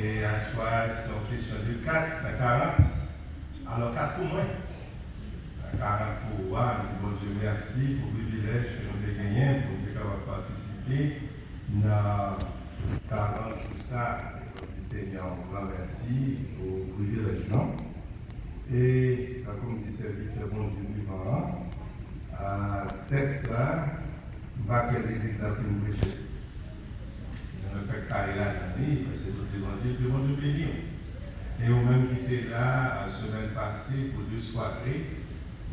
Et à ce soir, c'est une question de 4 à 40. Alors 4 pour moi. À 40 pour moi, je dis bon Dieu merci pour le privilège que j'ai gagné pour être capable de participer. Dans 40 pour ça, je dis Seigneur, on vous remercie pour le privilège. Et comme dit serviteur bon Dieu vivant, texte là, je ne vais pas que l'église là pour nous prêcher. Je ne fais carré là dans l'année, parce que c'est l'évangile de bon Dieu béni. Et au même qui était là, la semaine passée, pour 2 soirées,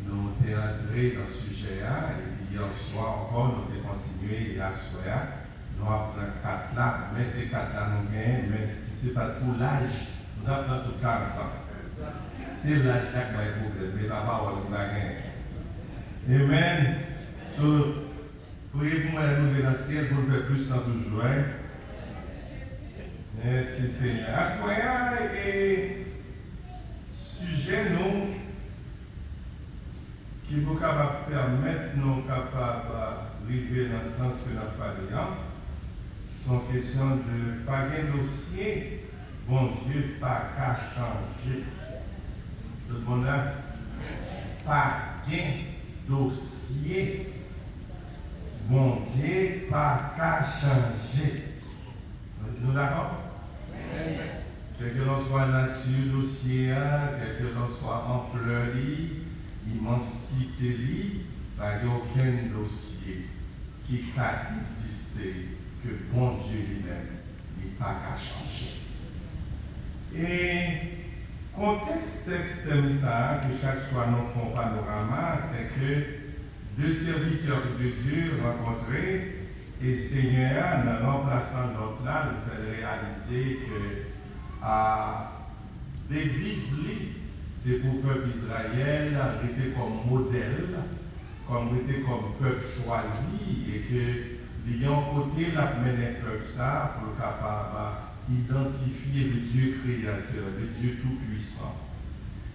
nous sommes entrés dans ce sujet-là, et puis hier soir encore, nous avons continué, et à ce soir, nous avons 4 là, mais ces 4 là nous gagnent, mais si ce n'est pas pour l'âge, nous avons tout 40 ans. C'est l'âge qui a un problème, mais la parole nous va gagner. Amen. So, priez pour moi, nous dans le ciel, pour faire plus dans toujours. Merci Seigneur. À ce moment-là, sujet nous qui vous capable permettre nous capables d'arriver dans le sens que nous avons parlé, sont questions de pas un dossier, bon Dieu, pas qu'à changer. Tout le monde là, pas un dossier, bon Dieu, pas qu'à changer. Nous d'accord? Quel que l'on soit nature, dossier, quel que l'on soit ampleur, immensité, il n'y a aucun dossier qui a existé que bon Dieu lui-même n'est pas qu'à changer. Et contexte comme ça, que chaque fois nous font panorama, c'est que 2 serviteurs de Dieu rencontrés, et Seigneur, en remplaçant notre là, nous fait réaliser que l'église, c'est pour le peuple Israël, était comme modèle, comme peuple choisi, et que l'ayant côté, la mené peuple ça pour capable d'identifier le Dieu créateur, le Dieu tout-puissant.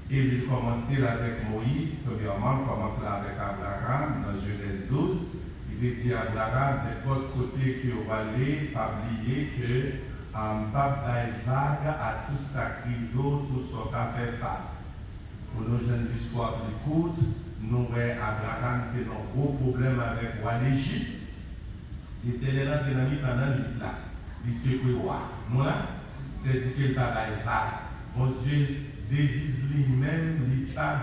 Et il commençait avec Moïse, premièrement, commençait avec Abraham dans Genèse 12. Il dit à Abraham, de votre côté que vous allez, pas oublier que en bas vague à tout sacrifice, tout ce qu'on a fait face. Pour nos jeunes d'histoire plus courte, nous voyons Abraham qui a un gros problème avec le roi d'Égypte. Il était là pendant la nuit là. Il s'est fait roi. Nous là, c'est dit qu'il n'a pas vague. Mon Dieu dévise lui-même, il n'a pas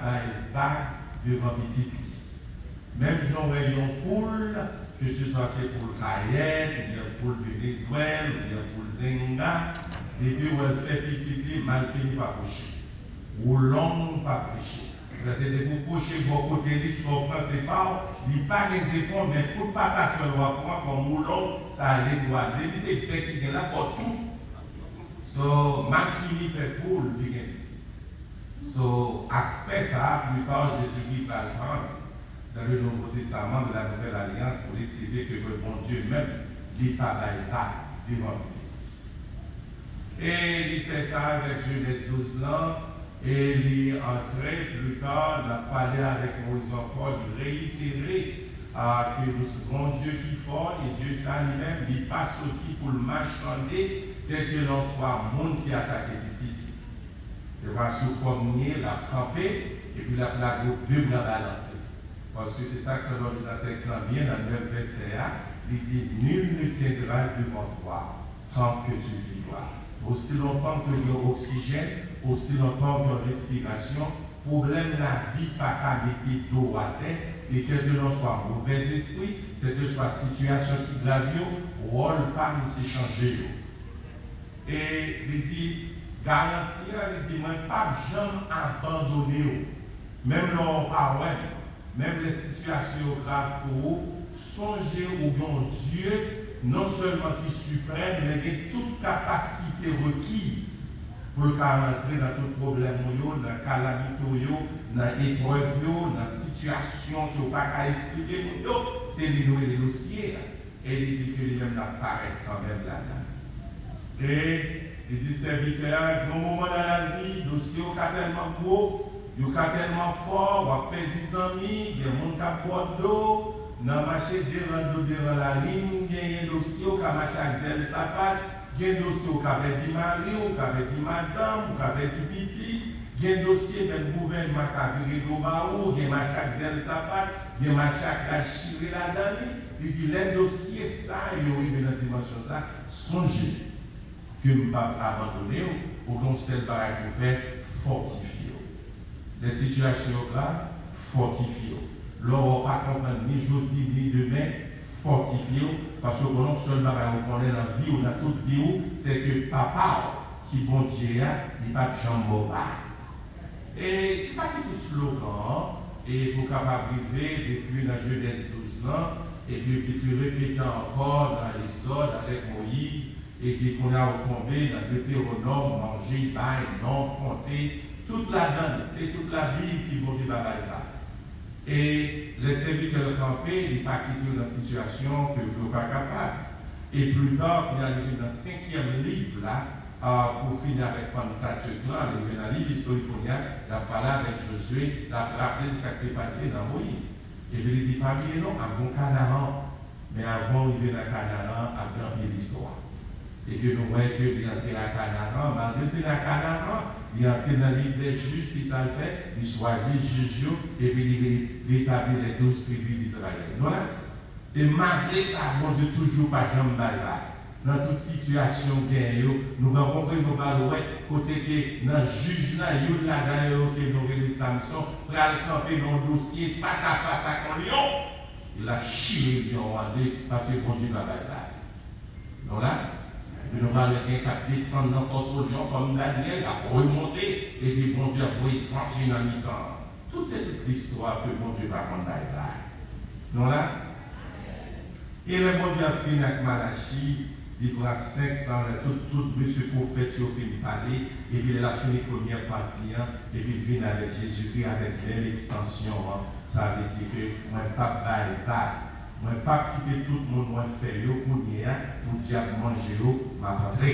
vague devant petit. Même si on a une poule, que ce soit c'est pour Cayenne, ou bien pour le Venezuela, ou bien pour Zenga, et puis où elle fait petit, mal fini par coucher. Ou long par prêcher. C'est pour coucher, pour côté, son principal, il n'y a pas des efforts, mais pour ne pas passer le roi, comme moulon, ça allait droit. Et puis c'est fait qu'il y a là pour tout. So, mal fini fait poule, il y a petit. So, aspect ça, plus tard, Jésus-Christ va le prendre. Dans le Nouveau Testament de la Nouvelle Alliance pour décider que le bon Dieu même n'est pas devant lui. Et il fait ça avec Genèse 12 ans, et il est entré plus tard, il a parlé avec Moïse encore, il réitérait que nous sommes Dieu qui est fort, et Dieu ça lui-même, il passe aussi pour le marchander, tel que l'on soit monde qui attaque les petits. Il va se former, la camper, et puis la plaque deux bras balancés. Parce que c'est ça que l'on dit dans le texte bien, dans le verset A, il dit nul ne tiendra devant toi tant que tu vivras. Aussi longtemps que il y a oxygène, aussi longtemps qu'il y a respiration, problème de la vie pas qu'à mettre d'eau à terre, et que l'on soit mauvais esprit, que soit situation qui grave, rôle pas nous s'échanger. Et il dit garantir, il dit moi pas jamais abandonner, même dans parole. Même les situations graves pour vous, songez au bon Dieu, non seulement qui suprême, mais qui a toute capacité requise pour rentrer dans tout problème, dans la calamité, dans l'épreuve, dans la situation qui n'a pas qu'à expliquer, c'est les dossiers. Et il dit que lui-même apparaît quand même là-dedans. Et il dit, serviteur, dans un moment dans la vie, le dossier est tellement gros. Il y a tellement fort, on a perdu des amis, il y a des gens qui ont boire d'eau, dans le marché devant la ligne, il y a un dossier qui a marché avec zèle sapate, il y a un dossier au cas de mari, au cas de madame, au cas de petit, il y a un dossier même gouvernement qui a viré au baou, il y a un machac zel sapat, il y a un machac la chiré la dame, il dit les dossiers ça, il y a dans la dimension ça, songez que je ne vais pas abandonner, au conseil par pour faire fortifier. Les situations là, fortifier. L'on va pas comprendre ni aujourd'hui ni demain, fortifier, parce que non seulement on connaît dans la vie ou dans toute vie, c'est que papa, qui bon Dieu, il n'a pas de jambes. Et c'est ça qui est le slogan, et pour capable arriver depuis la Genèse 12 ans, et puis qui peut répéter encore dans l'Exode avec Moïse, et qui qu'on a retombé dans le Deutéronome, manger, bail, non, compter, toute la donne, c'est toute la vie qui vont dire là. Et les serviteurs campés, ils ne pas quitté dans une situation que vous n'êtes pas capable. Et plus tard, il y a arrivé dans le 5e livre, là, pour finir avec Pentateuque, là, dans le livre historique, il a parlé avec Josué, il a rappelé ce qui s'est passé dans Moïse. Et puis il dit, pas bien, non, à bon Canaan, mais avant, il vient à Canaan, à grand l'histoire. Et que nous voyons qu'il est entré à Canaan, malgré qu'il est à Canaan, il est entré dans l'île des juges qui s'en fait, il choisit juge et puis il établit les 12 tribus d'Israël. Voilà. Et malgré ça, bon Dieu, toujours pas jamais là. Dans toute situation, nous rencontrons nos balouettes, côté que dans le juge, là, il y a là, qui nous réunit Samson, pour aller camper dans le dossier face à face avec un lion. Il a chiré le lion parce que bon Dieu va là. Voilà. Nous allons descendre dans la force au lion comme Daniel a remonté et puis bon Dieu a pris 100 dans le temps. Tout cette histoire que bon Dieu va prendre là. Non là? Et le bon Dieu a fini avec Malachie, il y a 500, tout monsieur prophète qui a fini de parler, et puis il a fini la première partie, et puis il vient avec Jésus-Christ avec l'extension. Ça veut dire que moi, pas bail. Moi, pas quitter tout le monde, moi, faire pour dire manger, m'a rentré.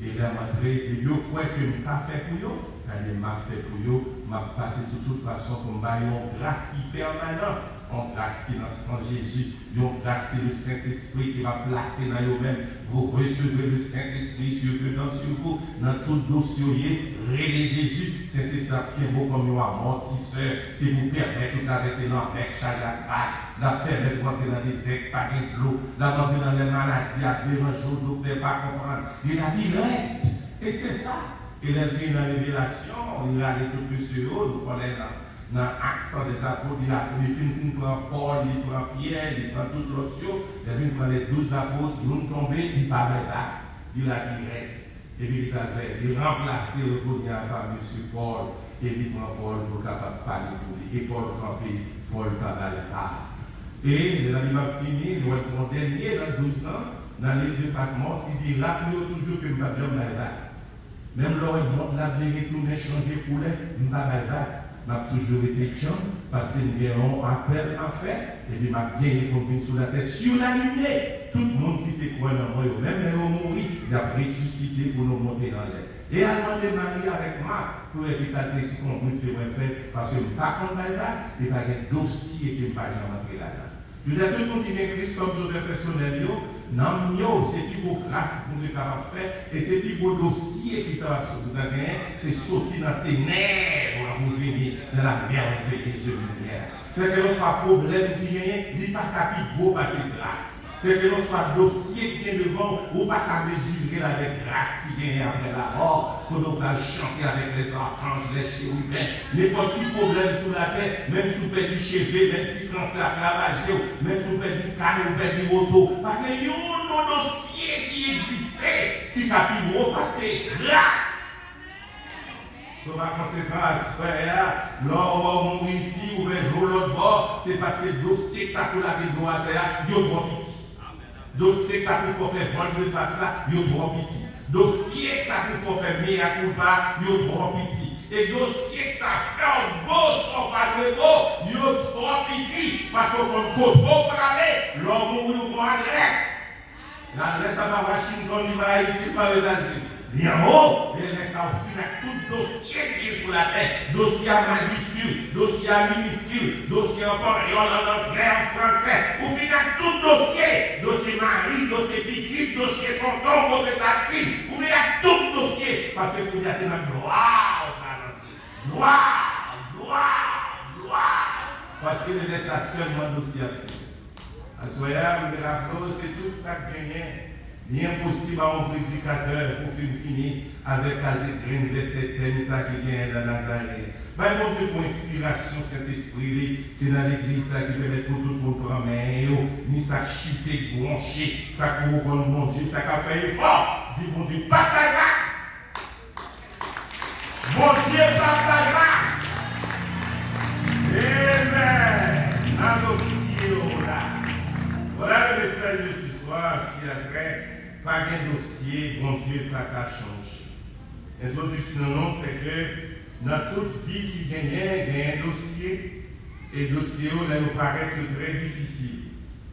Et là, rentré, et yo, quoi que je fait pour yo, quand je m'a fait pour yo, m'a passé de toute façon comme une grâce qui permanente, une grâce qui est dans le sang de Jésus, une grâce qui est le Saint-Esprit qui va placer dans vous-même. Vous recevrez le Saint-Esprit sur vous, dans tout dossier, relais Jésus, Saint-Esprit qui est beau comme un amortisseur, qui vous permet de traverser dans avec chaque attaque. La permettre de rentrer dans des ex, pas de l'eau, la rentrer dans les maladies, à déranger, le docteur pas comprendre. Il a direct. Et c'est ça. Il est venu dans la révélation, il a dit tout plus sur eux, nous connaissons dans l'acte des apôtres, il a pris prend Paul, il prend Pierre, il prend toute l'autre chose, il prend les 12 apôtres, ils ont tombé, il parlait là, il a direct. Et puis il remplacé le gouverneur par M. Paul, et il prend Paul pour capable parler pour lui. Et Paul campé, Paul parlait là. Et la Bible a fini, nous avons dernier, dans 12 ans, dans les départements, qui dit rappelez toujours que nous n'avons jamais là. Même lorsque nous avons retourné changer pour les, nous n'avons là. Nous avons toujours été chants, parce que nous avons un appel à faire, et puis nous avons bien répondu sur la terre, sur la lumière. Tout le monde qui était croyant dans moi, même les gens morts, il a ressuscité pour nous monter dans l'air. Et à demander Marie avec moi pour éviter ce qu'on peut faire, parce que par contre, là, il n'y a pas de dossier qui ne va jamais entrer là-dedans. Vous avez tout le monde qui vient Christ comme sauveur personnel, non, c'est plus beau grâce que vous êtes capable de faire, et c'est plus beau dossier qui est capable de faire, c'est sortir dans tes ténèbres pour venir dans la merveille de lumière. Fait que l'on soit problème qui vient, il n'y a pas qu'à beau passer grâce. Fait que l'on soit dossier qui vient devant, ou pas qu'à mesurer avec grâce qui vient après la mort, pour nous chanter avec les archanges, les chérubins, n'importe quel problème sur la terre, même si vous faites du chevet, même si français a ravagé, même si vous faites du canot, vous faites du moto, parce qu'il y a un dossier qui existait, qui a pu repasser grâce. Par conséquent, frère, l'or on ici, ou le jour l'autre bord, c'est parce que le dossier que tu as pour la ville droite, il y a trop petit. Dossier que tu as pour faire bonne de face là, il y a trop petit. Dossier que tu as pour faire meilleur coup bas, il y a trop petit. Et dossier que tu as fait en beau, sans pas de beau, il y a trop petit. Parce qu'on peut trop parler, l'homme ou une adresse. L'adresse à Washington, il va ici par les États-Unis. Il y a un haut, et laisse ça offrir à tout dossier qui est sur la terre. Dossier à majuscule, dossier à minuscule, dossier en pariol, en anglais, en français. Ou finir à tout dossier. Dossier mari, dossier petit, dossier tonton, dossier tati. Ou bien à tout dossier. Parce que pour dire c'est notre gloire, gloire, gloire, gloire. Parce que le laisse ça seulement dossier à faire. À ce moment-là, c'est tout ça qui gagne. Il est impossible à un prédicateur pour finir avec une de ces thèmes qui gagne dans Nazareth. Mais bon Dieu, pour inspiration, cet esprit qui est dans l'église qui permet pour tout le monde prendre ni ça chuter, broncher, ça couronne, mon Dieu, ça fait fort. Dis bon Dieu, papa là. Bon Dieu, papa là. Amen. Dans dossier là. Voilà le message de ce soir, si après. Pas de dossier, bon Dieu, pas qu'à changer. L'introduction, c'est que dans toute vie qui gagne, il y a un dossier, et le dossier, là, nous paraît très difficile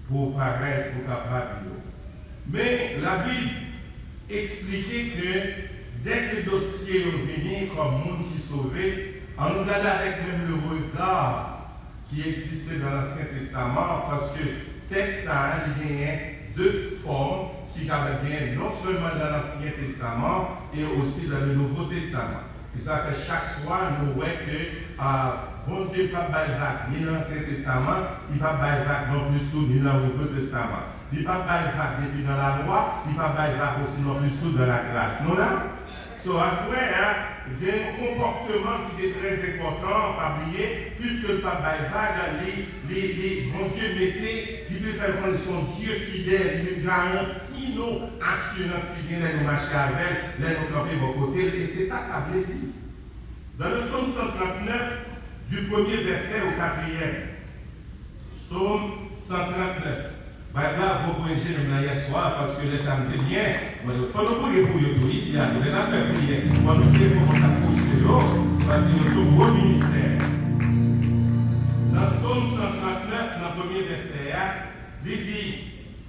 pour paraître capable. Mais la Bible expliquait que dès que le dossier est venu comme monde qui sauvait, on nous regarde avec même le regard qui existait dans l'Ancien Testament, parce que le texte a deux formes qui avaient bien non seulement dans l'Ancien Testament et aussi dans le Nouveau Testament. Et ça fait chaque soir, nous voyons que bon Dieu pas bailler ni dans l'Ancien Testament, il pas bailler non plus tout ni dans le Nouveau Testament. Il pas bailler depuis dans la loi, il pas bailler aussi non plus tout dans la grâce. Non là? So, à ce moment-là, il y a un comportement qui est très important, pas oublier, puisque le pape Baïvague, bon Dieu mettait, il peut faire prendre son Dieu fidèle, il nous garantit nos assurances qui viennent nous marcher avec, nous camper de bon côté, et c'est ça, ça veut dire. Dans le psaume 139, du premier verset au quatrième, psaume 139. Là, vous pouvez hier soir parce que les samedis bien. Quand nous prions pour eux ici, nous allons faire prier. Quand nous prions pour qu'on approche de l'eau, parce que nous sommes au ministère. Dans Psaume 139, dans le premier verset, il dit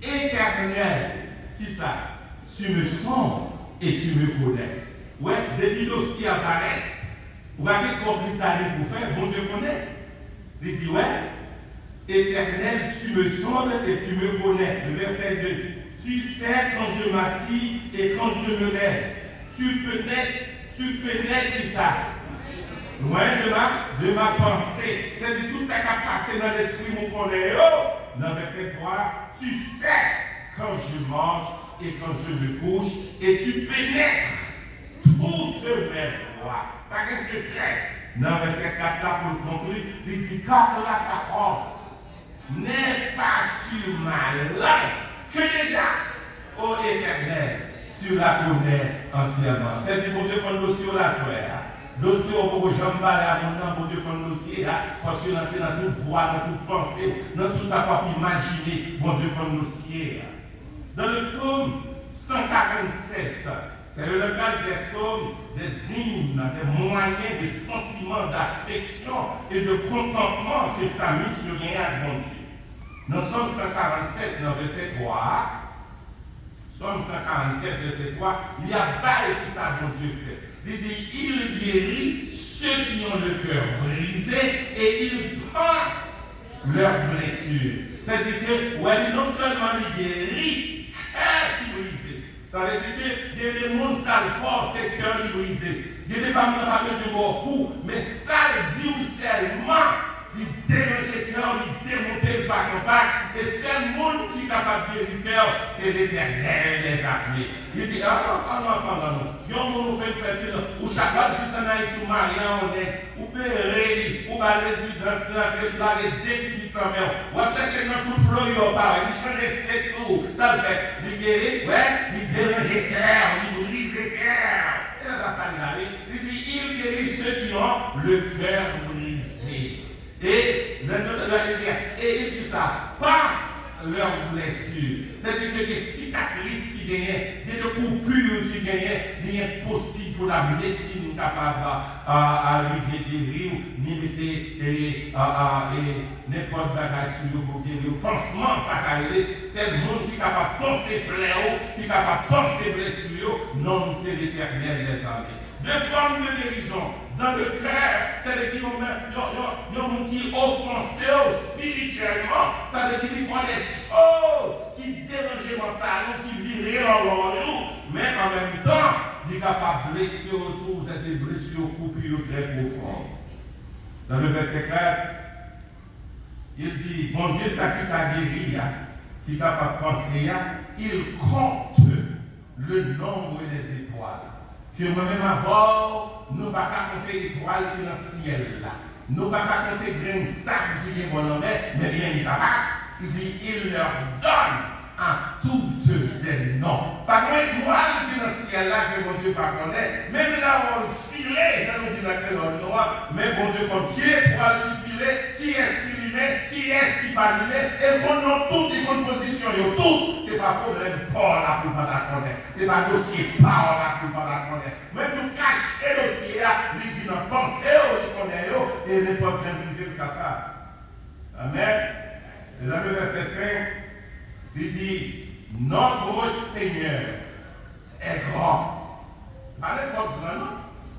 Éternel, qui ça? Tu me sens et tu me connais. Ouais, des dossiers apparaissent. Vous avez compris pour faire, bon Dieu connaît. Il dit ouais. Éternel, tu me sondes et tu me connais. Le verset 2. Tu sais quand je m'assis et quand je me lève. Tu pénètres ça. Loin de ma pensée. C'est-à-dire tout ça qui a passé dans l'esprit, mon connaît. Oh! Dans le verset 3. Tu sais quand je mange et quand je me couche. Et tu pénètres toutes mes voies. Pas que c'est clair. Dans le verset 4 là pour le conclure, il dit car la parole n'est pas sur ma langue que déjà, ô Éternel, tu la connais entièrement. C'est-à-dire, mon Dieu, qu'on dossier la soeur. Dossier, on peut jamais parler à mon nom, mon Dieu, qu'on dossier parce que dans toute voix, dans toute pensée, dans tout savoir imaginer, mon Dieu, qu'on dossier. Dans le psaume 147, c'est le cadre des psaumes, des hymnes, des moyens, des sentiments d'affection et de contentement que sa mission vient à mon Dieu. Dans Psaume 147, dans verset 3, Psaume 147, verset 3, il y a bail qui ça mon Dieu fait. Il dit, il guérit ceux qui ont le cœur brisé et il passe leurs blessures. C'est-à-dire que, ouais, non seulement il guérit, cœur qui brisé. Ça veut dire que des mondes sales forts, c'est cœur qui brisé. Il y a des femmes qui n'ont pas besoin de beaucoup, mais ça dit seulement. Il dérange le cœur, il démonte le bac en bac, et c'est le monde qui est capable de guérir le cœur, c'est l'Éternel des armées. Il dit, non. Il y a un monde qui fait ou chacun juste en Haïti, ou Marian, ou Béréli, ou la résidence, la Dieu qui dit quand même, ou à chercher dans tout flot, il va pas, il change de tête tout, ça le fait. Il guérit, ouais, il dérange le cœur, il brise le cœur. Et ça fait aller. Il dit, il guérit ceux qui ont le cœur brisé. Et il dit ça, passe leurs blessures. C'est-à-dire que les cicatrices qui gagnaient, des coupures qui gagnaient, il est possible pour la médecine capable d'arriver guérir, ni mettre n'importe quel bagage sur le pour guérir. Pansement, pas carré, c'est le monde qui est capable de penser fléau, qui est capable de penser blessure, non, c'est l'Éternel des armées. Deux formes de guérison. Dans le cœur, c'est des gens qui offensent spirituellement. Ça veut dire qu'ils font des choses qui dérangent mentalement, qui virent en l'eau. Mais en même temps, ils sont capables de blesser autour de ces blessures coupures très profondes. Dans le verset 4, il dit, bon Dieu, ça qui t'a guéri, qui est capable de penser, il compte le nombre des étoiles. Que moi-même avant, nous ne pouvons pas compter l'étoile qui est dans le ciel là. Nous ne pouvons pas compter le grain de sable qui est bon en mer, mais rien n'est capable. Il dit, il leur donne à toutes des noms. Pas une étoile qui est dans le ciel là que mon Dieu ne connaît, même là on filet, ça nous dit dans quel noir, mais bon Dieu compte qui est l'étoile qui filet, qui est-ce qui l'humain, qui est-ce qui pas l'humain, et qu'on a toutes les compositions, tout. Ce n'est pas problème Paul là pour pas la connaître. Ce n'est pas dossier Paul là pour pas la connaître. Même pour cacher le dossier là, lui dit non, pensez, il connaît, et les pensées individuelles capables. Amen. Et dans le verset 5, il dit, notre Seigneur est grand. Pas n'importe grand, non.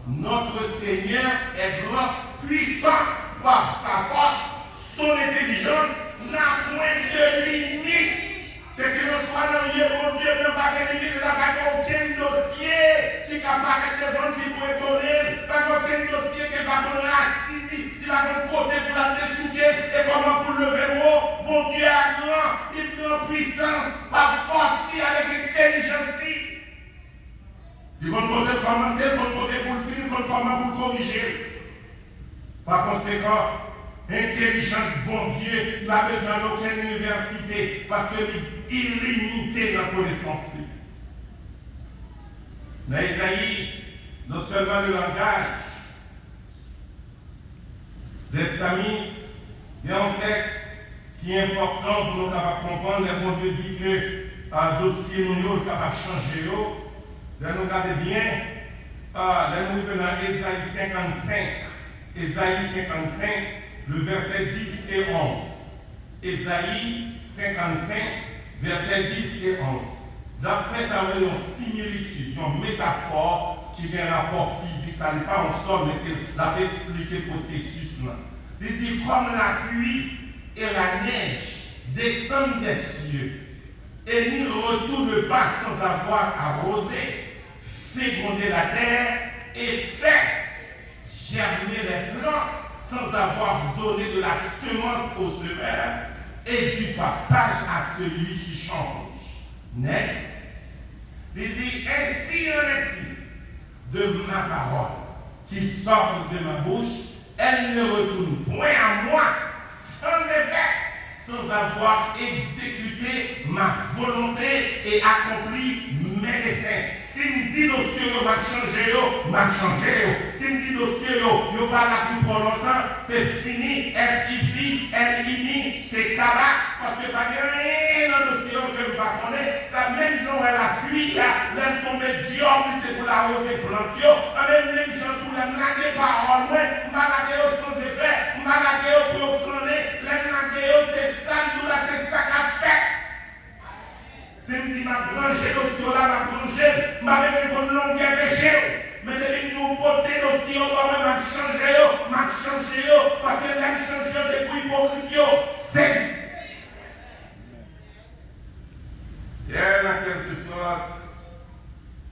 Notre Seigneur est grand, puissant par sa force, son intelligence n'a point de limite. C'est que nous soyons dans le lieu, mon Dieu, ne pas de limite, n'a pas aucun dossier qui est capable de devant qui peut étonner, pas aucun dossier qui est capable de racine, il va de côté pour la déchouquer, et comment pour le lever haut, mon Dieu est grand, il prend puissance, par force, avec intelligence. Il va côté commencer, il va côté pour le finir, il va comment pour le corriger. Par conséquent, intelligence, bon Dieu, il n'a besoin d'aucune université parce qu'il est illimité dans la connaissance. Dans Isaïe, non seulement le langage des Samis, il y a un texte qui est important pour nous comprendre. Le bon Dieu dit que un dossier nous est capable de changer. Là, nous regardons bien, là, nous venons dans Isaïe 55. Isaïe 55, le verset 10 et 11. Isaïe 55, verset 10 et 11. D'après ça, il y a une similitude, une métaphore qui vient un rapport physique. Ça n'est pas en somme, mais c'est la expliquer le processus. Il dit, comme la pluie et la neige descendent des cieux et n'y retournent pas sans avoir arrosé, fécondé la terre et fait germer les plants sans avoir donné de la semence au semeur et du partage à celui qui change. Next. Il dit, ainsi en est-il de ma parole qui sort de ma bouche, elle ne retourne point à moi sans effet, sans avoir exécuté ma volonté et accompli mes desseins. Si me dit dossier m'a changé, si me dit dossier yo pas là pour longtemps, c'est fini, FIFI, LINI, c'est tabac, parce que pas rien dans le dossier que je ne pas connaître, ça même jour elle a pluie, l'aime tomber dior, c'est pour la rose et plantio, même gens pour la blaguer par loin, malaguer sans effet, malaguer pour offrander, l'aime c'est ça, nous là, c'est ça qu'a fait. Si je dis ma branché dossier là, ma branché, ma même une longue péché. Mais depuis que nous portons dossier, on va même changer, parce que même changer, c'est pour hypocrisie. C'est. Il y a en quelque sorte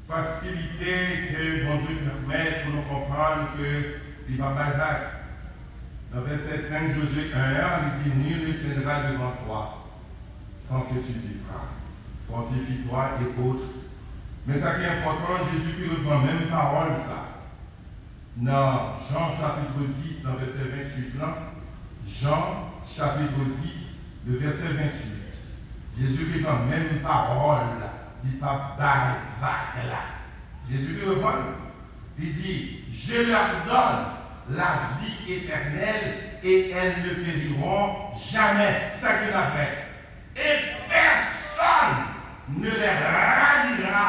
facilité que bon Dieu permet pour nous comprendre que il va pas. Dans verset 5, Josué 1, il dit, nul ne tiendra devant toi tant que tu vivras. Fortifie-toi et autres. Mais ça qui est important, Jésus qui reprend même parole ça. Dans Jean chapitre 10, dans verset 28 là, Jean chapitre 10, le verset 28. Jésus qui reprend même parole là. Il ne pas vague là. Jésus qui reprend, il dit, je leur donne la vie éternelle et elles ne périront jamais. C'est ça qu'il a fait. Et personne ne les ralliera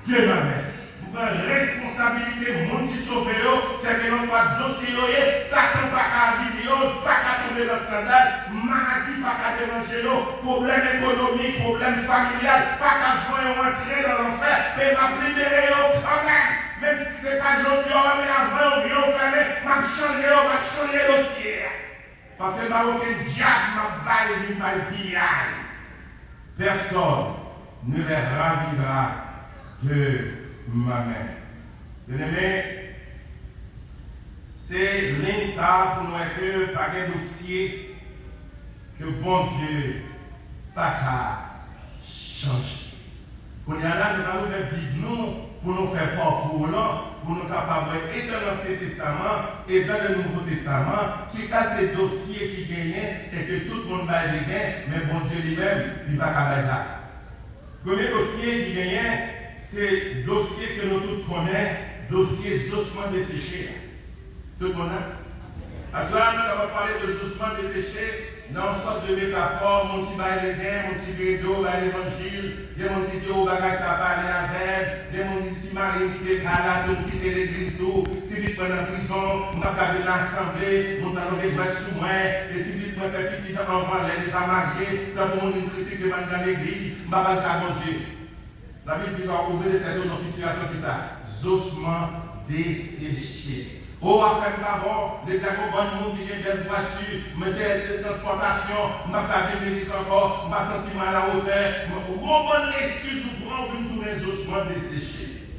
de ma mère. Vous prenez responsabilité responsabilité, monde qui sauve, quel que soit dossier, Satan pas qu'à vivre, pas qu'à tomber dans le scandale, maladie pas qu'à déranger, problème économique, problème familial, pas qu'à joindre entrer dans l'enfer, mais m'a libéré quand même si ce n'est pas Josué, mais avant, on vient fermer, m'a changé le dossier. Parce que m'a aucun diable m'a baillé du mal pillage. Personne ne les ravira de ma main. Bien-aimé, c'est ça pour nous être par un dossier que bon Dieu pas qu'à changer. Pour nous là, nous allons faire Bible pour nous faire parcours là, pour nous capables et dans l'Ancien Testament et dans le Nouveau Testament, qui a des dossiers qui gagnent et que tout le monde va les gagner, mais bon Dieu lui-même, il va pas là. Le premier dossier qui gagne, c'est le dossier que nous tous connaissons, dossier d'ossement desséché. Tout le monde a? À cela, nous avons parlé de d'ossement desséché dans une sorte de métaphore, mon qui va les gains, mon qui veut d'eau, va l'évangile, des gens qui disent au bagage ça va aller avec, des gens qui disent Marie qui est malade, qui quitte l'église tout, si vite pendant la prison, on va faire l'assemblée, on va aller jouer sous moi, et si vite on fait petit enfant, elle n'est pas mariée, quand on nous critique devant dans l'église, on va pas le Dieu. La Bible dit qu'on oublie les têtes dans une situation qui ça, ossements desséchés. Oh, après, bon, les accompagnements qui viennent de voiture, mais c'est la transportation, je ne vais pas venir encore, je ne vais pas sentir mal à la hauteur. Vous comprenez l'excuse, vous prenez tous les ossements desséchés.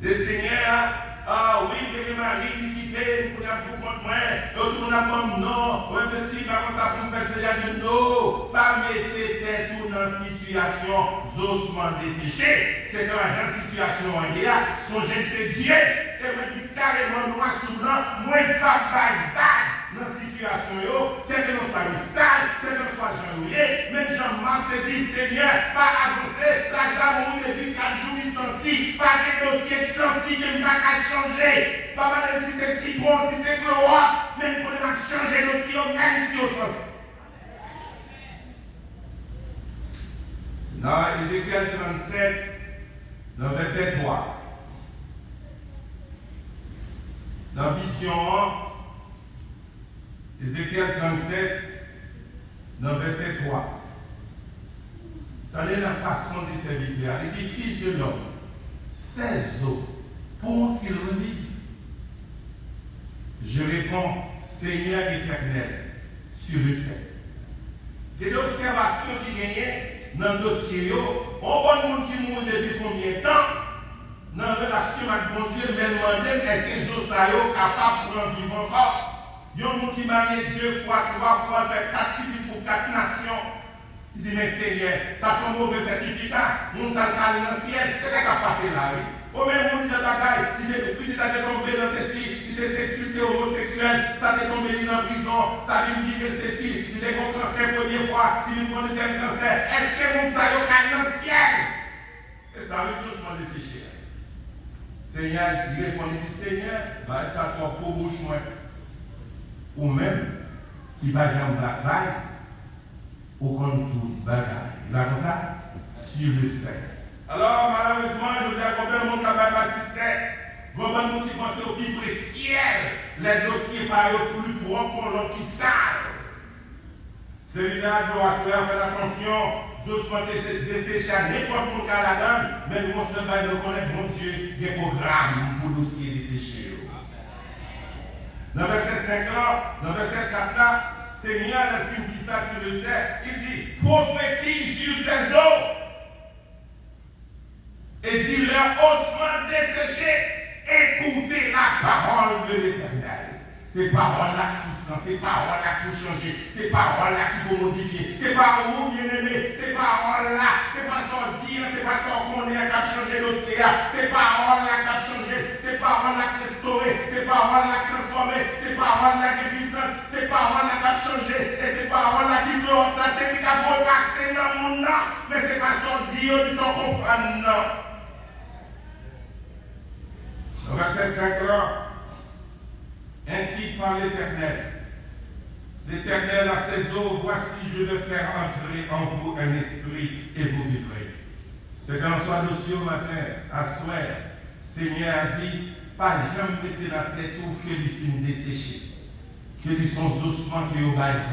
Le Seigneur, ah oui, il y a Marie qui quitte, pour la contre moi, tout le monde a comme non, ouais, ceci, comment ça pour faire, il a dit non, pas mettre tête dans la situation, ossements desséchés, c'est dans la situation, il y a, songez que c'est Dieu. Et me dit carrément noir sur blanc, moi pas bagaille dans la situation, quel que soit le sale, quel que soit janvier, même Jean-Marc te dit, Seigneur, pas avancer, la jambe depuis 4 jours, il senti, pas de dossier senti, que ne va pas changer. Pas mal si c'est si bon, si c'est gloire, même pour ne pas changer le dossier, même si au sens. Dans Ézéchiel 37, dans verset 3. Dans Vision 1, Ézéchiel 37, dans verset 3. Tenez la façon de servir. Il dit, fils de l'homme, ces eaux pourront-ils revivre? Je réponds, Seigneur éternel, tu le sais. C'est l'observation qui gagnait dans le dossier. On voit le monde qui mourut depuis combien de temps? Dans la relation avec mon Dieu, me demander est-ce que les os sont capables de vivre encore? Il y a un monde qui m'a mis 2 fois, 3 fois, fait 4 petits pour 4 nations. Il dit, mais Seigneur, ça c'est un mauvais certificat, mon salle dans le ciel, qu'est-ce qui a passé là? Au même monde de bagaille, il dit, puis ça t'est tombé dans ceci, il dit, ceci, c'est homosexuel, ça t'est tombé dans la prison, ça vient vivre ceci, il est contre cancer première fois, il est contre deuxième cancer. Est-ce que mon salle est dans le ciel? Et ça veut tout se dessécher. Seigneur, il répond, il dit, Seigneur, bah, est-ce que toi pour bouche moi? Ou même, qui va dans la bagaille, ou contre tout bagaille. Il a comme ça, tu le sais. Alors, malheureusement, je vous ai accompagné mon cabal baptiste. Vraiment, nous qui pensons au vivre ciel, les dossiers par eux plus propres pour l'autre qui savent. Celui-là doit faire attention. J'ose dessécher à n'importe quel cas là-dedans, mais nous sommes pas de reconnaître, mon Dieu, des programmes pour le dossier desséché. Dans le verset 5 là, dans le verset 4 là, Seigneur, le film dit ça, tu le sais, il dit, prophétise sur ces eaux, et dit leur osement desséché, écoutez la parole de l'Éternel. Ces paroles-là qui substance, ces paroles-là qui changer, ces paroles-là qui vont modifier, ces paroles bien-aimés, ces paroles-là, c'est pas sortir, c'est pas sortir qu'on est à changer l'océan, ces paroles-là qui ont changé, ces paroles-là qui restauré, ces paroles-là qui transformé, ces paroles-là qui puissance, ces paroles-là qui ont changé, et ces paroles-là qui pleurent, ça c'est qui a passé dans mon nom, mais c'est pas sortir, ils sont comprendre, non. Le verset 5 là. Ainsi parle l'Éternel. L'Éternel a ses eaux, voici je vais faire entrer en vous un esprit et vous vivrez. Que quand on soit dossier au matin, à soir, Seigneur a dit, pas jamais mettre la tête ou que les films desséchés, que les sont doucement que vous vague.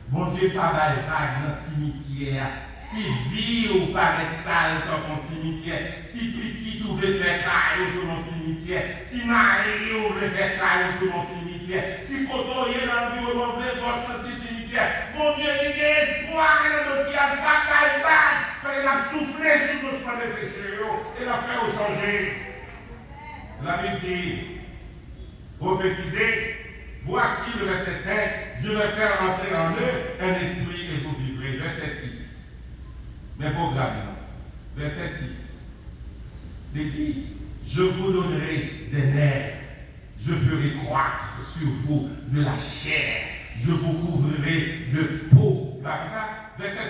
Bon Dieu, pas vague dans le cimetière. Si vie ou paraît sale comme un cimetière, si petit ou veut faire caille pour mon cimetière, si mari ou veut faire caille pour mon cimetière, si photo est dans l'environnement de votre cimetière, mon Dieu, il y a espoir dans le dossier, pas caille, parce qu'il a soufflé sur nos soins de ses cheveux et l'a fait changer. La Bible dit, prophétisez, voici le verset 5, je vais faire entrer en eux un esprit et vous vivrez. Verset 6. Mais programme, verset 6. Il dit, je vous donnerai des nerfs, je ferai croître sur vous de la chair, je vous couvrirai de peau. Verset 7.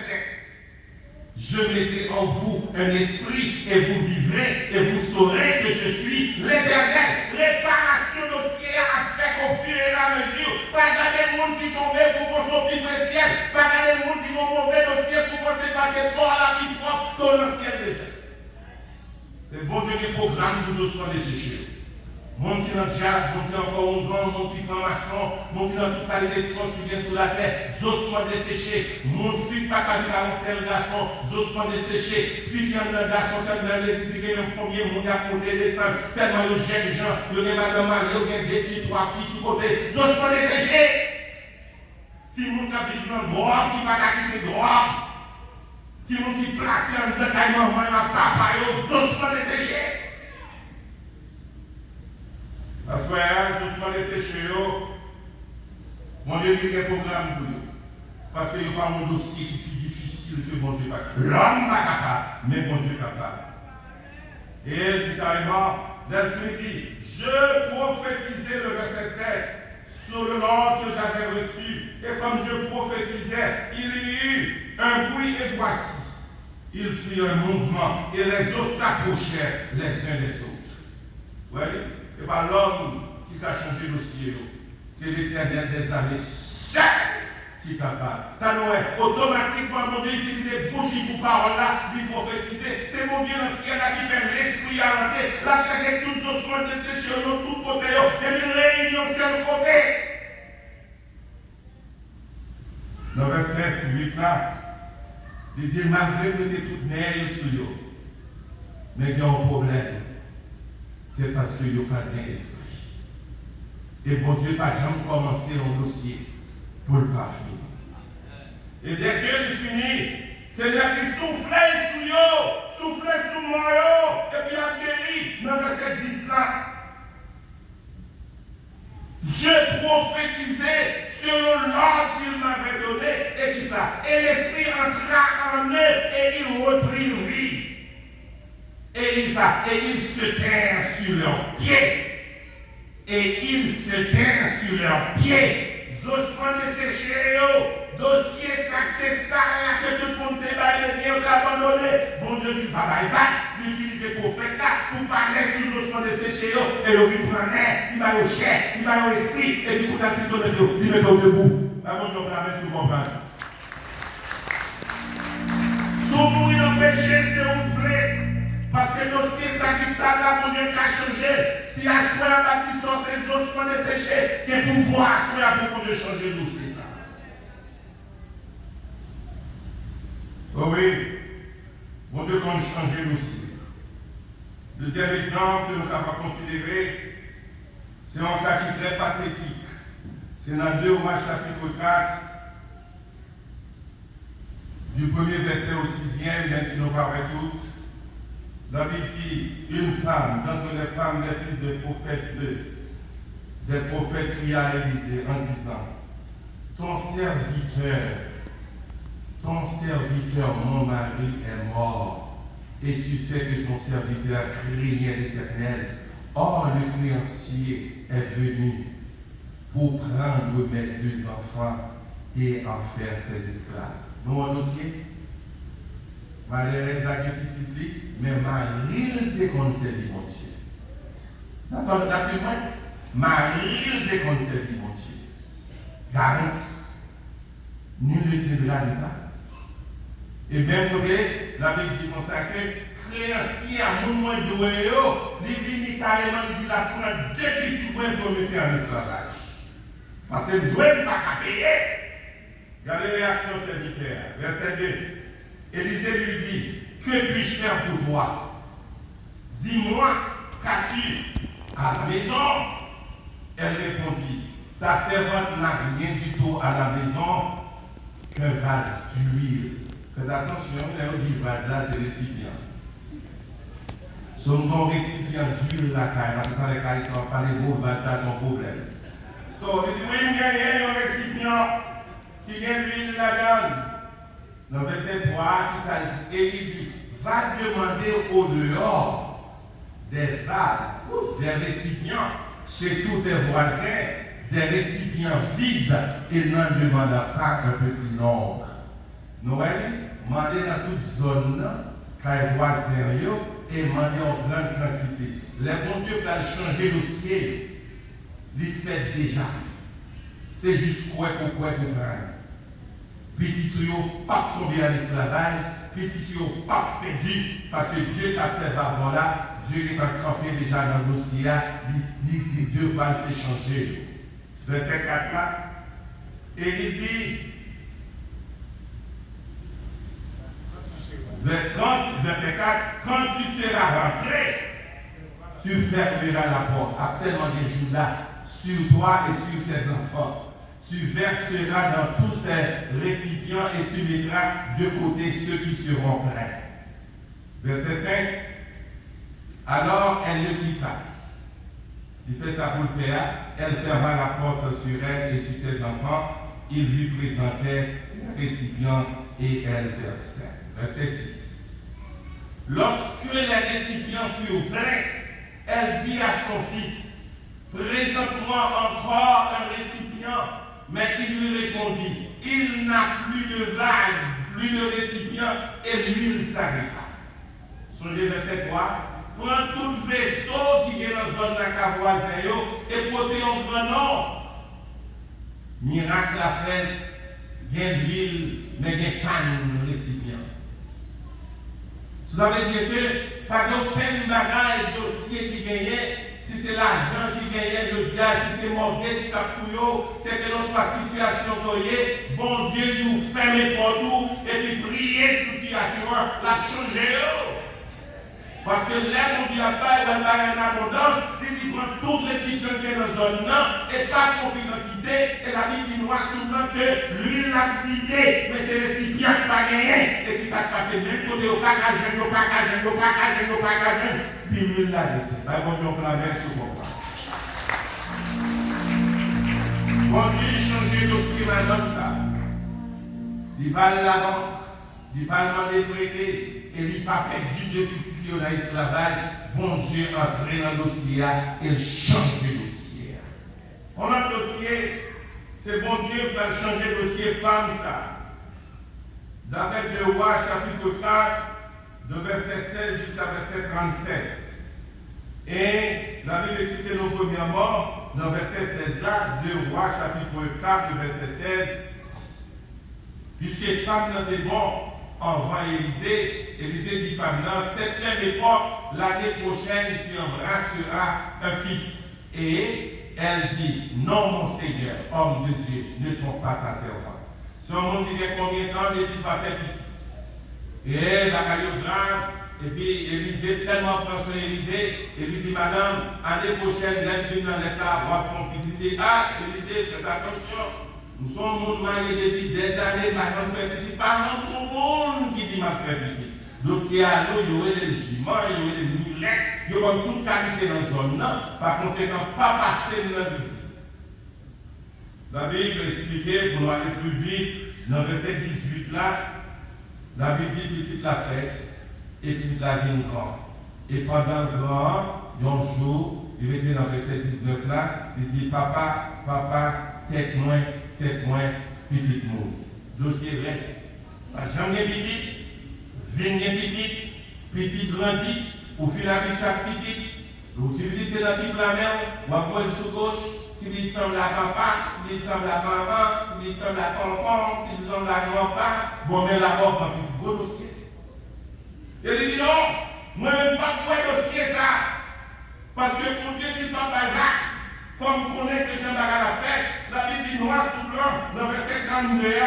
Je mettrai en vous un esprit et vous vivrez et vous saurez que je suis l'Éternel. Réparation dossier à faire au fur et à mesure. Pas des gens qui tombent pour sortir du ciel. Pas des gens qui vont mauvais dossier pour penser passer fort à la vie propre dans le ciel déjà. Le bon Dieu des programmes pour ce soir de sécher. Mon qui dans le diable, mon qui encore un grand, mon qui franc-maçon, mon qui dans toute qualité qui vient sur la terre, zosement desséché, mon fils pas qu'à dire un seul garçon, zosement desséché, fille qui a un garçon, c'est dans l'église, qui est le premier monde à monter, descendre, tellement de jeunes gens, il y a madame Marie, il y a deux filles, trois filles sous côté, zosement desséché. Si mon qui habite dans le droit, qui va quitter le droit, si mon qui place un détaillement, moi, ma papa, zosement desséché. La frère, je suis allé sécher, mon Dieu, il y a un programme pour nous. Parce qu'il n'y a pas un dossier qui est plus difficile que mon Dieu pas capable. L'homme pas capable, mais mon Dieu capable. Et elle dit carrément, Delphine dit, je prophétisais le verset 7 sur le l'ordre que j'avais reçu. Et comme je prophétisais, il y eut un bruit et voici. Il fit un mouvement et les eaux s'approchèrent les uns des autres. Vous voyez? Ce n'est pas l'homme qui a changé le ciel. C'est l'Éternel des armées seul qui est capable. Ça nous est automatiquement, mon Dieu, utiliser bougie pour parole là, lui prophétiser. C'est mon Dieu dans le ciel là qui fait l'esprit à l'entrée. Là, chercher tous os points de ces choses, de tous côtés, et une réunion sur le côté. Dans le verset 8 là, il dit, malgré que tu es toute nerve sur eux, mais il y a un problème. C'est parce qu'il n'y a pas d'esprit. Et bon Dieu n'a jamais commencé un dossier pour le pas finir. Et dès qu'il finit, Seigneur qui soufflait sur eux, soufflait sur moi, et puis il a guéri dans le verset 10 là. Je prophétisais selon l'ordre qu'il m'avait donné, et qui ça? Et l'esprit entra en eux, et il reprit vie. Et ils se tinrent sur leurs pieds. Et ils se tinrent sur leurs pieds. Zosman de ces chéros, dossier sacré, ça, que tout le monde déballe, et on abandonné. Bon Dieu, tu vas l'utiliser pour faire ça, pour parler sur Zosman de ces chéros, et on lui prend l'air, il va au chair, il va au esprit, et du coup, t'as tout donné, il met au debout. La bonne journée, avec vous comprendre. Sous mourir dans le péché, c'est un vrai. Parce que le dossier, ça qui ça là, mon Dieu, qui a changé. Si à soi, Baptiste, ces os sont desséchés, qu'il y a pouvoir à soi pour mon Dieu changer le dossier, ça. Oh oui, mon Dieu, quand change le dossier. Deuxième exemple que nous avons considéré, c'est un cas qui est très pathétique. C'est dans 2 Rois chapitre 4, du premier verset au 6e, même si nous parlons toutes. La Bible dit, une femme, d'entre les femmes, les fils des prophètes cria à Élisée en disant, ton serviteur, mon mari est mort, et tu sais que ton serviteur craignait l'Éternel. Or, le créancier est venu pour prendre mes 2 enfants et en faire ses esclaves. Nous, un dossier. Marie-Reste la petite fille, mais Marie déconserve mon Dieu. D'accord, c'est vrai. Marie déconserve mon Dieu. Garantie. Nul ne utilisera l'État. Et même côté, la Bible dit comme ça que créancier à mon moins doué, il vient carrément dit la prendre deux petits points pour mettre en esclavage. Parce que nous ne pas payer. Regardez la réaction serviteur. Verset 2. Élisée lui dit, que puis-je faire pour toi? Dis-moi, qu'as-tu à la maison? Elle répondit, ta servante n'a rien du tout à la maison qu'un vase d'huile. Faites attention, là, on dit vase là, c'est récipient. Son bon récipient d'huile la caille, parce que ça, les cailles sont pas les beaux, le vase là, son problème. So, il dit, oui, il y a un récipient qui a l'huile là-dedans. Dans le verset 3, et il dit, va demander au dehors des vases, des récipients, chez tous tes voisins, des récipients vides, et n'en demande pas un petit nombre. Noël, demandez dans toute zone, car voisins, et demandez en grande quantité. Les bons dieux veulent changer le ciel. Il fait déjà. C'est juste quoi pour prendre. Petit tuyau, pas tomber en esclavage, petit tuyau, pas perdu, parce que Dieu t'a fait avant là, Dieu est campé déjà dans le dossier, les deux vont s'échanger. Verset 4 là, et il dit, verset 4, quand tu seras rentré, tu fermeras la porte. Actuellement, des jours là, sur toi et sur tes enfants. Tu verseras dans tous ces récipients et tu mettras de côté ceux qui seront pleins. Verset 5. Alors elle le quitta. Il fait ça pour le faire. Elle ferma la porte sur elle et sur ses enfants. Il lui présentait le récipient et elle versait. Verset 6. Lorsque les récipients furent pleins, elle dit à son fils, présente-moi encore un récipient. Mais il lui répondit, il n'a plus de vase, plus de récipient, et l'huile s'arrêta. Songez verset 3. Prends tout le vaisseau qui est dans la zone de la voisin et portez un grand nombre. Miracle à faire, il y a l'huile, mais il y a pas de récipient. Vous avez dit que, par aucun bagage dossier qui gagnait, si c'est l'argent qui gagnait le diable, si c'est mortgage qui a couillé, quelle que soit la situation que bon Dieu nous ferme partout et puis prier sur la situation, la changer. Parce que là, mon Dieu n'a pas en abondance, il prend toutes les situations qui sont dans la zone et pas de quantité, et la Bible dit noir souvent que l'huile l'a vidé, mais c'est le récipient qui n'a pas gagné, et qui s'est passé même côté au package, puis l'huile l'a dit. Ça, bon Dieu, on la met sur mon pas. Bon Dieu, changer dossier madame ça. Il va à la banque, il va demander prêter, et il pas perdu depuis que dans l'esclavage. Bon Dieu entre dans le dossier et change le dossier. On a le dossier, c'est bon Dieu qui va changer le dossier femme ça. D'après le roi chapitre 4, de verset 16 jusqu'à verset 37. Et la Bible cite nos premièrement, dans verset 16 là, de roi chapitre 4, de verset 16. Puisque femme n'a des bons, envoie Élisée, Élisée dit femme, dans cette même époque, l'année prochaine, tu embrasseras un fils. Et elle dit, non mon Seigneur, homme de Dieu, ne trompe pas ta servante. Si on monde dit combien de temps, il dit pas faire petit. Et la cariogramme, et puis Élisée, tellement prend son Élisée, et lui dit, madame, année prochaine, elle vient dans laisser avoir son petit. Ah, Élisée, faites attention. Nous sommes monde mariés depuis des années, madame fait petit. Pas un monde qui dit ma fait petit. Dossier à l'eau, il y aurait les juments, il y aurait les mulets, il y aurait toute qualité dans la zone. Par conséquent, pas passer dans ici. La Bible expliquait, pour aller plus vite, dans le verset 18 là, la Bible dit petite la fête, et puis la vie encore. Et pendant le grand, un jour, il était dans le verset 19 là, il dit papa, tête moins, petite mot. Dossier vrai. La jambe est petite, vigne est petite grandit, ou fil à chaque petite, ou tu dis que dans la mer, ou à poil sous gauche, tu dis semble à papa, tu dis semble à maman, tu dis semble à tonton, tu dis semble à grand-papa, bon mais la robe en petit gros dossier. Il dit non, Moi, je ne pas pour dossier ça. Parce que pour Dieu dit pas là, comme on connaît que Jean Baga l'a fait, la Bible dit noir sous blanc, dans verset 32, 2, 4,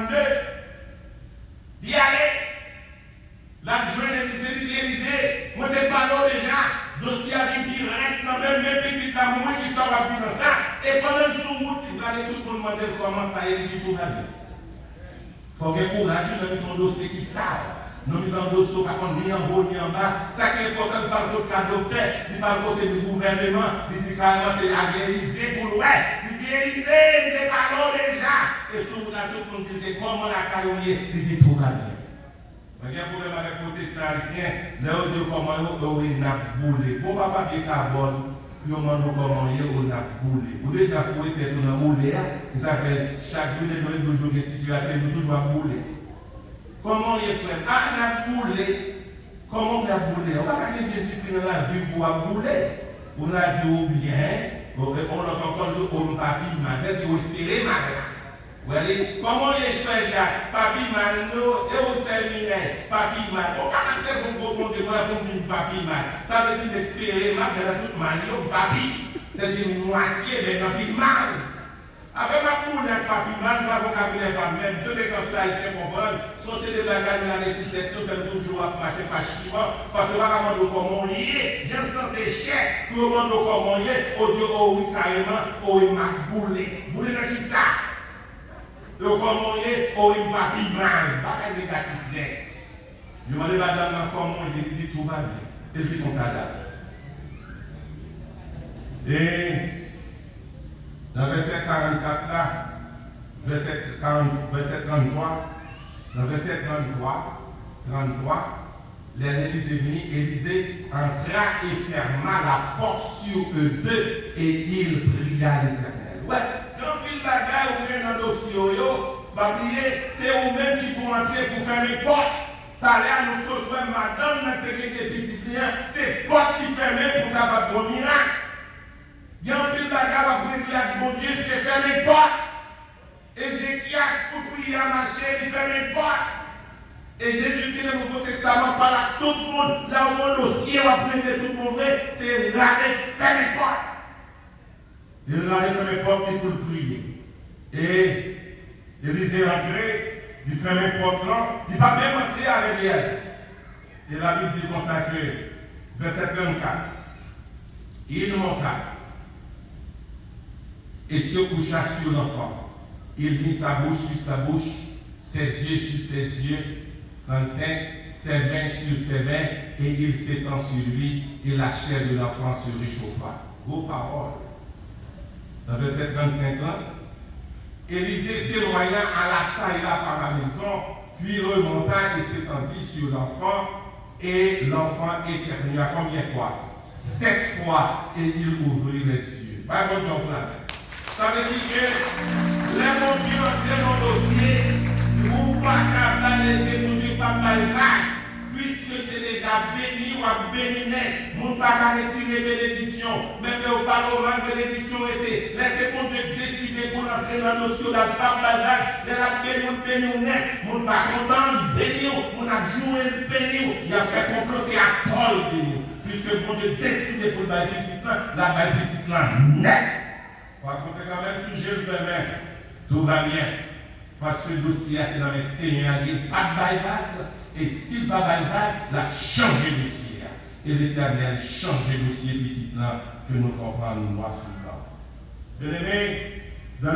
32. D'y aller. L'adjoint de Élysée, moi je parle déjà, dossier avec direct, même mes petits amours qui sont rapidement dans ça, et pendant sous route, il va aller tout le monde demander comment ça est, tout va bien. Il faut que courage dans ton dossier qui savent. Nous mettons un dossier ni en haut ni en bas. Ça qui est important, il parle de cas docteur, il parle côté du gouvernement, il dit carrément c'est à Élysée pour l'ouest. Il dit Élysée, il parle déjà. Et sur la tout le monde dit comment la calomnie, il dit tout va bien. Il y a un problème avec les protestants haïtiens, là où ils comment ils ont boulé. Bon, papa, qui est carbone, ils ont demandé comment ils ont boulé. Vous déjà fouetté dans le boulé, ça fait chaque jour, nous avons toujours des situations, nous toujours boulé. Comment il fait? Ah, la boulé. Comment faire bouler? On va pas dire Jésus qui dans la vie pour bouler. On a dit ou bien, on entend encore le homme papi, mais c'est espérer mal. Comment les choisir? Papi mal, et au séminaire, papi mal. On va pas faire pour dire papi mal. Ça veut dire espérer mal dans toute manière, papi. C'est une moitié de papi mal. Avec ma poule, papi mal, pas vocabulaire pas même. Je vais quand là, ici, comprendre. Soit c'est des bagages de la nécessité, tout le toujours à marcher par chinois, parce que là, comment on y est, j'ai sens des chèques, comment on y est, au Dieu, oh oui, carrément, oh il m'a boulé. Boulé dans qui ça? Donc, comment on y est, oh il m'a papi mal, pas de négatif net. Je me demande madame, comment il dit tout va bien. Et puis, ton cadavre. Et dans le verset 44 là, verset 33, dans le verset 33, l'Église est venue, Élisée entra et ferma la porte sur eux deux et il pria l'Éternel. Ouais, quand il bagaille ou bien dans le dossier, c'est vous-même qui vous entrer pour faire les portes. T'as l'air nous retrouver madame, notre petits clients, c'est porte qui ferment pour t'abattre ton miracle. Il y a un peu de bagarre à prier mon Dieu, c'est fermer les portes. Ézéchias, pour prier à marcher, il ferme les portes. Et Jésus qui est dans le Nouveau Testament parle à tout le monde, là où on dossier va prendre tout le monde, c'est l'arrêt, ferme les portes. Il l'arrêt, ferme les portes et pour prier. Et Élisée rentré, il ferme les portes là, il ne va pas même entrer avec Yes. Et la Bible dit consacré, verset 34. Il monta et se coucha sur l'enfant. Il mit sa bouche sur sa bouche, ses yeux sur ses yeux, 35, ses mains sur ses mains, et il s'étend sur lui, et la chair de l'enfant se réchauffa. Vos paroles. Dans verset 35 là, Élisée s'éloigna à la salle par la maison, puis remonta et s'étendit sur l'enfant, et l'enfant éternua combien de fois? 7 fois, et il ouvrit les yeux. Pas bon Dieu là. Ça veut dire que les mon Dieu entrent dans le dossier, ou pas capable de Dieu pas mal, puisque tu es déjà béni ou à béni net, nous pas qu'à retirer bénédiction, même au parlement bénédiction était, laissez mon Dieu décider pour entrer dans le dossier de la pape de la béni ou net, nous pas content, béni ou, nous a joué béni ou, il a fait comprendre c'est à tol béni, puisque mon Dieu décide pour la petite là, net. Par conséquent, même si je le mets, tout va bien. Parce que le dossier, c'est dans les Seigneurs, il n'y a pas de bail. Et s'il va bail, il a changé le dossier. Et l'Éternel change le dossier petit là, que nous comprenons, nous, souvent. Bien-aimés,